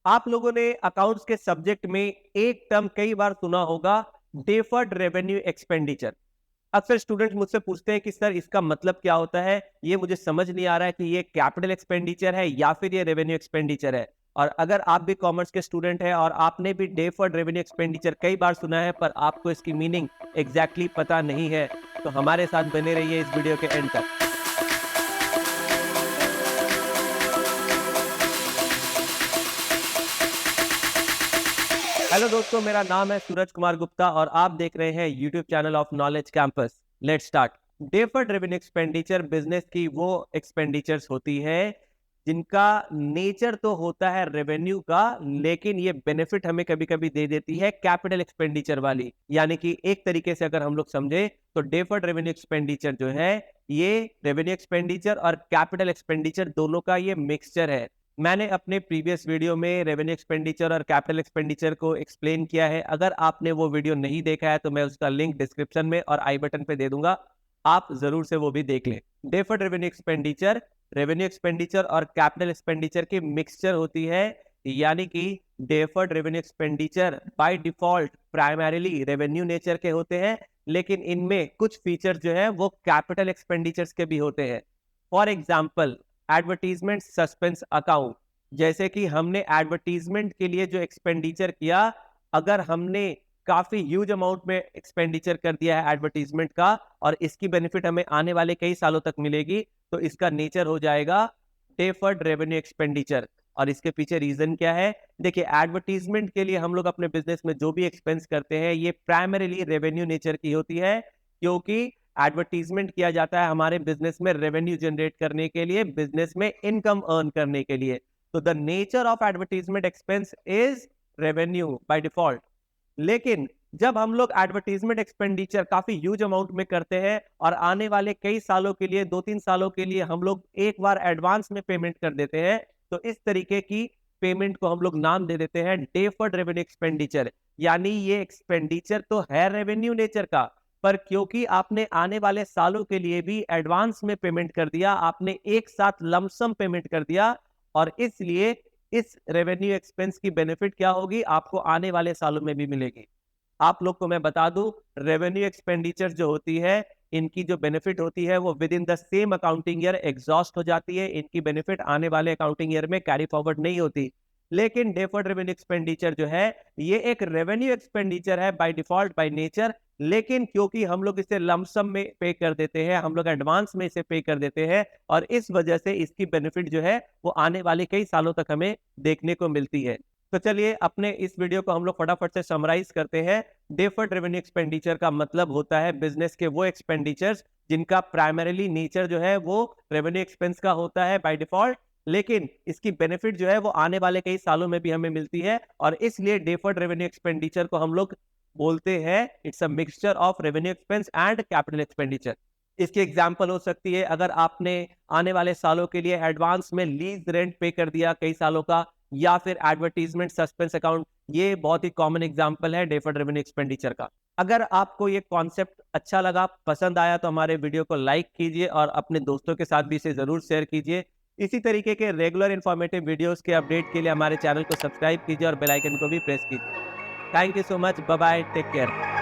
आप लोगों ने अकाउंट्स के सब्जेक्ट में एक टर्म कई बार सुना होगा, डेफर्ड रेवेन्यू एक्सपेंडिचर। अक्सर स्टूडेंट्स मुझसे पूछते हैं कि सर इसका मतलब क्या होता है, ये मुझे समझ नहीं आ रहा है कि ये कैपिटल एक्सपेंडिचर है या फिर ये रेवेन्यू एक्सपेंडिचर है। और अगर आप भी कॉमर्स के स्टूडेंट हैं और आपने भी डेफर्ड रेवेन्यू एक्सपेंडिचर कई बार सुना है पर आपको इसकी मीनिंग एग्जैक्टली पता नहीं है, तो हमारे साथ बने रहिए इस वीडियो के एंड तक। हेलो दोस्तों, मेरा नाम है सूरज कुमार गुप्ता और आप देख रहे हैं YouTube channel of knowledge campus. Let's start. Deferred revenue expenditure business की वो एक्सपेंडिचर्स होती है जिनका नेचर तो होता है रेवेन्यू का, लेकिन ये बेनिफिट हमें कभी कभी दे देती है कैपिटल एक्सपेंडिचर वाली। यानी कि एक तरीके से अगर हम लोग समझे तो डेफर्ड रेवेन्यू एक्सपेंडिचर जो है ये रेवेन्यू एक्सपेंडिचर और कैपिटल एक्सपेंडिचर दोनों का ये मिक्सचर है। मैंने अपने प्रीवियस वीडियो में रेवेन्यू एक्सपेंडिचर और कैपिटल एक्सपेंडिचर को एक्सप्लेन किया है। अगर आपने वो वीडियो नहीं देखा है तो मैं उसका लिंक डिस्क्रिप्शन में और आई बटन पे दे दूंगा, आप जरूर से वो भी देख लें। डेफर्ड रेवेन्यू एक्सपेंडिचर और कैपिटल एक्सपेंडिचर की मिक्सचर होती है। यानी कि deferred revenue expenditure by default primarily revenue nature के होते हैं, लेकिन इनमें कुछ फीचर जो है वो कैपिटल एक्सपेंडिचर्स के भी होते हैं। For example, advertisement suspense account. जैसे कि हमने एडवर्टीजमेंट के लिए जो एक्सपेंडिचर किया, अगर हमने काफी ह्यूज अमाउंट में एक्सपेंडिचर कर दिया है एडवर्टीजमेंट का और इसकी बेनिफिट हमें आने वाले कई सालों तक मिलेगी, तो इसका नेचर हो जाएगा डेफर्ड रेवेन्यू एक्सपेंडिचर। और इसके पीछे रीजन क्या है? देखिए, एडवर्टीजमेंट के लिए हम लोग अपने बिजनेस में जो भी एक्सपेंस करते हैं ये प्राइमरीली रेवेन्यू नेचर की होती है, क्योंकि एडवर्टीजमेंट किया जाता है हमारे बिजनेस में रेवेन्यू जनरेट करने के लिए, बिजनेस में इनकम अर्न करने के लिए। तो the nature of advertisement expense is revenue by default. लेकिन जब हम लोग एडवर्टीजमेंट एक्सपेंडिचर काफी ह्यूज अमाउंट में करते हैं और आने वाले कई सालों के लिए, 2-3 सालों के लिए हम लोग एक बार एडवांस में पेमेंट कर देते हैं, तो इस तरीके की पेमेंट को हम लोग नाम दे देते हैं डेफर्ड रेवेन्यू एक्सपेंडिचर। यानी ये एक्सपेंडिचर तो है रेवेन्यू नेचर का, पर क्योंकि आपने आने वाले सालों के लिए भी एडवांस में पेमेंट कर दिया, आपने एक साथ लमसम पेमेंट कर दिया, और इसलिए इस रेवेन्यू एक्सपेंस की बेनिफिट क्या होगी, आपको आने वाले सालों में भी मिलेगी। आप लोग को मैं बता दूं, रेवेन्यू एक्सपेंडिचर जो होती है इनकी जो बेनिफिट होती है वो with in the same accounting year exhaust हो जाती है। इनकी बेनिफिट आने वाले अकाउंटिंग ईयर में कैरी फॉरवर्ड नहीं होती। लेकिन डेफर्ड रेवेन्यू एक्सपेंडिचर जो है ये एक रेवेन्यू एक्सपेंडिचर है बाय डिफॉल्ट, बाय नेचर। लेकिन क्योंकि हम लोग इसे लमसम में पे कर देते हैं, हम लोग एडवांस में इसे पे कर देते हैं, और इस वजह से इसकी बेनिफिट जो है वो आने वाले कई सालों तक हमें देखने को मिलती है। तो चलिए अपने इस वीडियो को हम लोग फटाफट से समराइज करते हैं। डेफर्ड रेवेन्यू एक्सपेंडिचर का मतलब होता है बिजनेस के वो एक्सपेंडिचर्स जिनका प्राइमरीली नेचर जो है वो रेवेन्यू एक्सपेंस का होता है बाय डिफॉल्ट, लेकिन इसकी बेनिफिट जो है वो आने वाले कई सालों में भी हमें मिलती है, और इसलिए डेफर्ड रेवेन्यू एक्सपेंडिचर को हम लोग बोलते हैं it's a mixture of revenue expense and capital expenditure. इसकी एग्जांपल हो सकती है, अगर आपने आने वाले सालों के लिए एडवांस में लीज रेंट पे कर दिया कई सालों का, या फिर एडवर्टीजमेंट सस्पेंस अकाउंट, ये बहुत ही कॉमन एग्जांपल है डेफर्ड रेवेन्यू एक्सपेंडिचर का। अगर आपको ये कॉन्सेप्ट अच्छा लगा, पसंद आया, तो हमारे वीडियो को लाइक कीजिए और अपने दोस्तों के साथ भी इसे जरूर शेयर कीजिए। इसी तरीके के रेगुलर इंफॉर्मेटिव वीडियोस के अपडेट के लिए हमारे चैनल को सब्सक्राइब कीजिए और बेल आइकन को भी प्रेस कीजिए। Thank you so much, bye bye, take care.